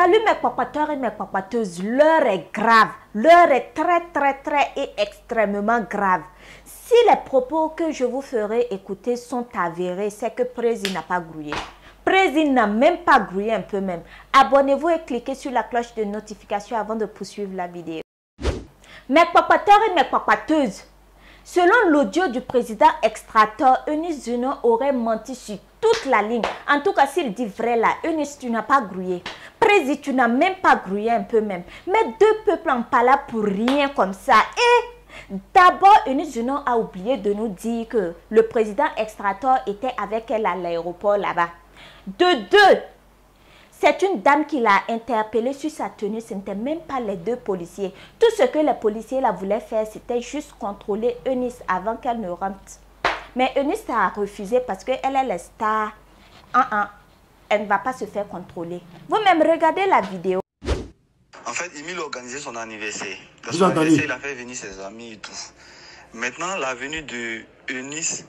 Salut mes papateurs et mes papateuses, l'heure est grave, l'heure est très et extrêmement grave. Si les propos que je vous ferai écouter sont avérés, c'est que Prési n'a pas grouillé. Prési n'a même pas grouillé un peu même. Abonnez-vous et cliquez sur la cloche de notification avant de poursuivre la vidéo. Mes papateurs et mes papateuses, selon l'audio du président extracteur, Eunice Junior aurait menti sur toute la ligne. En tout cas, s'il dit vrai là, Eunice, tu n'as pas grouillé. Président, tu n'as même pas grouillé un peu même. Mais deux peuples en parlent pour rien comme ça. Et d'abord, Eunice Junior a oublié de nous dire que le président extracteur était avec elle à l'aéroport là-bas. De deux, c'est une dame qui l'a interpellée sur sa tenue. Ce n'était même pas les deux policiers. Tout ce que les policiers la voulaient faire, c'était juste contrôler Eunice avant qu'elle ne rentre. Mais Eunice a refusé parce qu'elle est la star. Elle ne va pas se faire contrôler. Vous-même, regardez la vidéo. En fait, Emile a organisé son anniversaire. Dans son anniversaire, il a fait venir ses amis et tout. Maintenant, la venue de Eunice,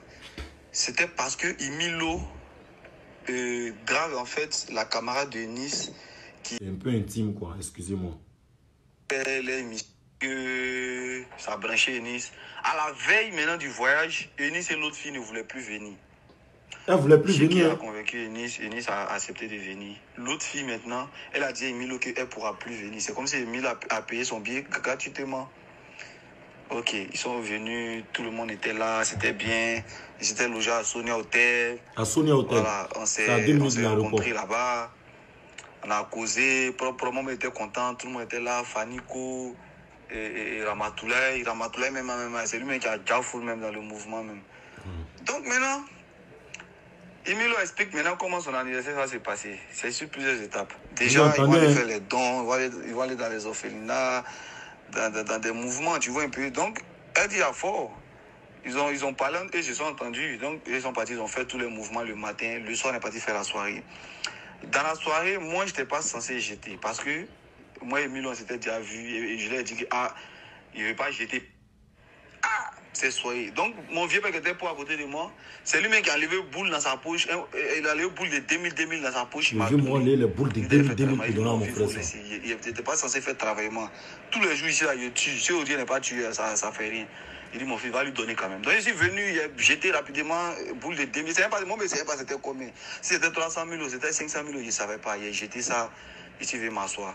c'était parce que Emilio grave en fait la camarade de Eunice qui est un peu intime quoi, excusez-moi. Ça a branché Eunice. À la veille maintenant du voyage, Eunice et l'autre fille ne voulaient plus venir. Elle voulait plus venir. Qui a convaincu Eunice, Eunice a accepté de venir. L'autre fille maintenant, elle a dit à Emilio qu'elle ne pourra plus venir. C'est comme si Emile a payé son billet gratuitement. Ok, ils sont venus, tout le monde était là, c'était bien. Ils étaient logés à Sonia Hotel. À Sonia Hotel. Voilà, on s'est rencontrés là-bas. On a causé, proprement, on était contents, tout le monde était là. Faniko et Ramatoulaye. Ramatoulaye même, c'est lui-même qui a déjà fou même dans le mouvement même. Donc maintenant, Emilio explique maintenant comment son anniversaire va se passer. C'est sur plusieurs étapes. Déjà, ils vont aller faire les dons, ils vont aller dans les orphelinats. Dans des mouvements, tu vois un peu. Donc, elle dit à fort. Ils ont parlé et je suis entendu. Donc, ils sont partis, ils ont fait tous les mouvements le matin. Le soir, on est parti faire la soirée. Dans la soirée, moi, je n'étais pas censé jeter. Parce que moi et Emile, on s'était déjà vu. Et je lui ai dit que, il ne veut pas jeter. C'est soirée. Donc, mon vieux père qui était pour à côté de moi, c'est lui-même qui a levé boule dans sa poche. Il a levé boule de 2000 dans sa poche. Il m'a donné les boules de 2000 qu'il donnait à mon frère. Il n'était pas censé faire travaillement. Tous les jours ici, là, il tue. Si Dieu n'est pas tué, ça ne fait rien. Il dit, mon fils, va lui donner quand même. Donc, je suis venu, il a jeté rapidement boule de 2000. C'est même pas moi, mais je ne savais pas c'était combien. Si c'était 300 000 euros, c'était 500 000 euros, je ne savais pas. Il a jeté ça, il s'est fait m'asseoir.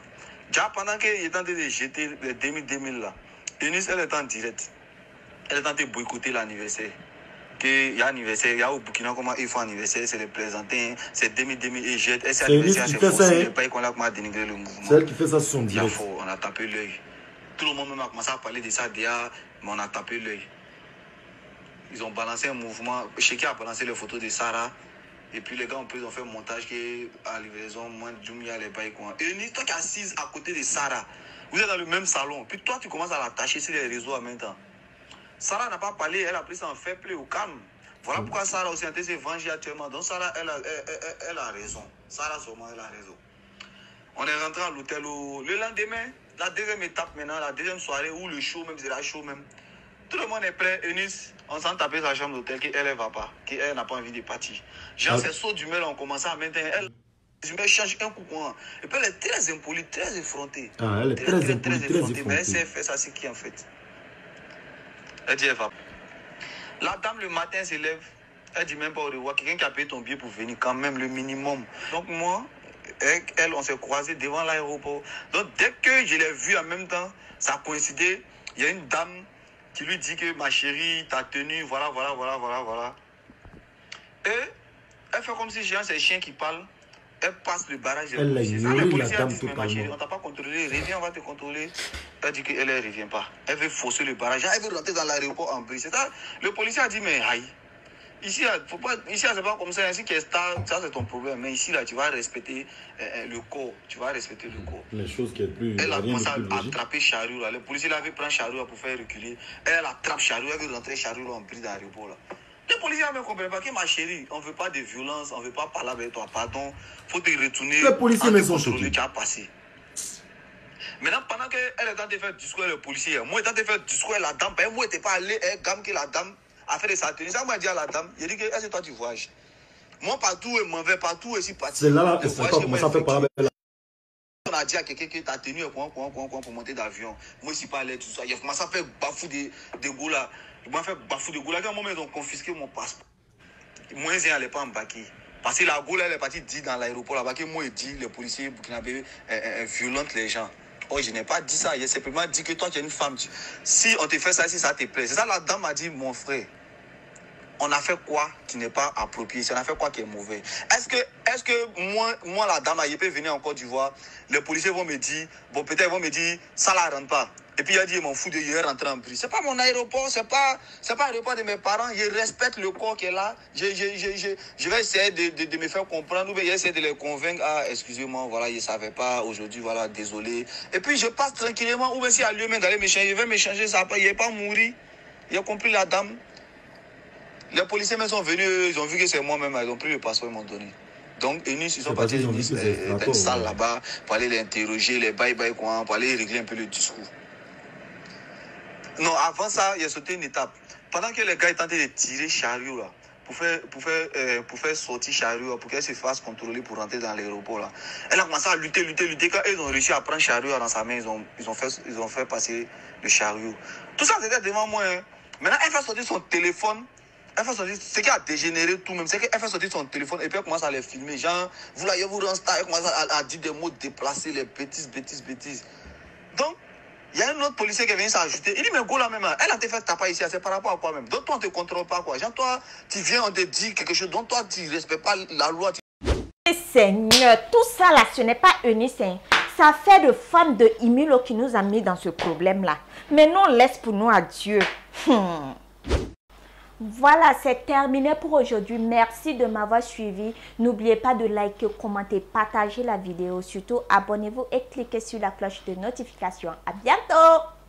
Déjà, pendant qu'il était en train de jeter les 2000 là, Eunice, elle était en direct. Elle est en train de boycotter l'anniversaire. Il y a anniversaire, il y a au Burkina comment ils font anniversaire, c'est les plaisanter, c'est 2000 et jette. Et c'est anniversaire, c'est faussé, le pays qu'on a comment dénigrer le mouvement. C'est elle qui fait ça sur son direct. On a tapé l'œil. Tout le monde même a commencé à parler de ça déjà, mais on a tapé l'œil. Ils ont balancé un mouvement, chacun a balancé les photos de Sarah. Et puis les gars, ils ont fait un montage qui est à livraison, moi, Jumia, les bails quoi. Et toi qui es assise à côté de Sarah, vous êtes dans le même salon, puis toi tu commences à l'attacher sur les réseaux en même temps. Sarah n'a pas parlé, elle a pris ça en fair play au calme. Voilà pourquoi Sarah aussi a été se venger actuellement. Donc Sarah, elle a raison. Sarah, sûrement, elle a raison. On est rentré à l'hôtel le lendemain, la deuxième étape maintenant, la deuxième soirée où le show même, c'est la show même. Tout le monde est prêt. Eunice, on s'en tapait sa chambre d'hôtel qu'elle ne va pas, qu'elle n'a pas envie de partir. Genre, ces sauts d'humeur ont commencé à maintenir. Elle change un coup. Et puis elle est très impolie, très effrontée. Elle est très effrontée. Mais elle sait faire ça, c'est qui en fait? Elle dit, elle va. La dame, le matin, se lève. Elle dit même pas au revoir. Quelqu'un qui a payé ton billet pour venir, quand même, le minimum. Donc, moi, avec elle, on s'est croisés devant l'aéroport. Donc, dès que je l'ai vue en même temps, ça a coïncidé. Il y a une dame qui lui dit que ma chérie, ta tenue, voilà. Et elle fait comme si c'est un chien qui parle. Elle passe le barrage. Elle a ignoré la dame totalement. On t'a pas contrôlé, reviens, on va te contrôler. Elle dit qu'elle ne revient pas. Elle veut fausser le barrage. Elle veut rentrer dans l'aéroport en brise. Le policier a dit, mais aïe. Ici, c'est pas comme ça. Ici, ça c'est ton problème. Mais ici, là, tu vas respecter le corps. Tu vas respecter le corps. Les choses qui est plus. Elle a commencé à attraper Charou. Le policier l'avait pris Charou pour faire reculer. Elle attrape Charou. Elle veut rentrer Charou en brise dans l'aéroport. Les policiers ne comprennent pas que ma chérie, on ne veut pas de violence, on ne veut pas parler avec toi, pardon. Il faut te retourner. Les policiers me sont choqués. Tu as passé. Maintenant, pendant qu'elle est en train de faire discours le policier, moi, étant en train de faire discours la dame, moi, je n'étais pas allé, gamme que la dame a fait de sa tenue. Ça, moi, je dis à la dame, il dit que est-ce que toi, tu voyages? Moi, partout, je m'en vais partout, ici, partout. C'est là, ça commence à faire parler avec la a dit à quelqu'un que ta tenue est pour monter d'avion. Moi, je suis pas allé tout ça. Il a commencé à faire bafou de Goula. Il m'a fait bafou de Goula. À un moment, ils ont confisqué mon passeport. Moi, je n'allais pas embarquer. Parce que la Goula, elle est partie dire dans l'aéroport là-bas que moi, il dit les policiers burkinabés violentent les gens. Oh, je n'ai pas dit ça. J'ai simplement dit que toi, tu es une femme. Si on te fait ça, si ça te plaît. C'est ça, la dame m'a dit, mon frère. On a fait quoi qui n'est pas approprié? On a fait quoi qui est mauvais? Est-ce que moi, la dame, je peux venir en Côte d'Ivoire, les policiers vont me dire, bon, peut-être ils vont me dire, ça la rentre pas. Et puis il a dit, m'en fous de hier rentrer en prix. C'est pas mon aéroport, c'est pas l'aéroport de mes parents. Je respecte le corps qui est là. Je vais essayer de me faire comprendre, ou bien essayer de les convaincre. Ah, excusez-moi, voilà, je ne savais pas aujourd'hui, voilà, désolé. Et puis je passe tranquillement, ou bien s'il y a lieu même d'aller me changer, je vais me changer, ça après, il n'est pas mourir. Il a compris la dame. Les policiers même sont venus, ils ont vu que c'est moi-même, ils ont pris le passeport, ils m'ont donné. Donc, ils sont partis dans une salle là-bas pour aller les interroger, les bye-bye, pour aller régler un peu le discours. Non, avant ça, il y a sauté une étape. Pendant que les gars étaient en train de tirer chariot là, pour faire sortir chariot, pour qu'elle se fasse contrôler pour rentrer dans l'aéroport là, elle a commencé à lutter. Quand ils ont réussi à prendre chariot dans sa main, ils ont fait passer le chariot. Tout ça, c'était devant moi. Hein. Maintenant, elle fait sortir son téléphone. Ce qui a dégénéré tout même, c'est qu'elle fait sortir son téléphone et puis elle commence à les filmer. Genre, vous là, vous rendre star, elle commence à dire des mots déplacés, les bêtises. Donc, il y a un autre policier qui est venu s'ajouter. Il dit, mais go là même, elle a été fait taper ici, c'est par rapport à quoi même? Donc toi, on ne te contrôle pas quoi. Genre, toi, tu viens, on te dit quelque chose, donc toi, tu ne respectes pas la loi. Seigneur, tout ça là, ce n'est pas Eunice. Hein. Ça fait de femmes de Imilo qui nous a mis dans ce problème-là. Mais non, laisse pour nous à Dieu. Voilà, c'est terminé pour aujourd'hui. Merci de m'avoir suivi. N'oubliez pas de liker, commenter, partager la vidéo. Surtout, abonnez-vous et cliquez sur la cloche de notification. À bientôt!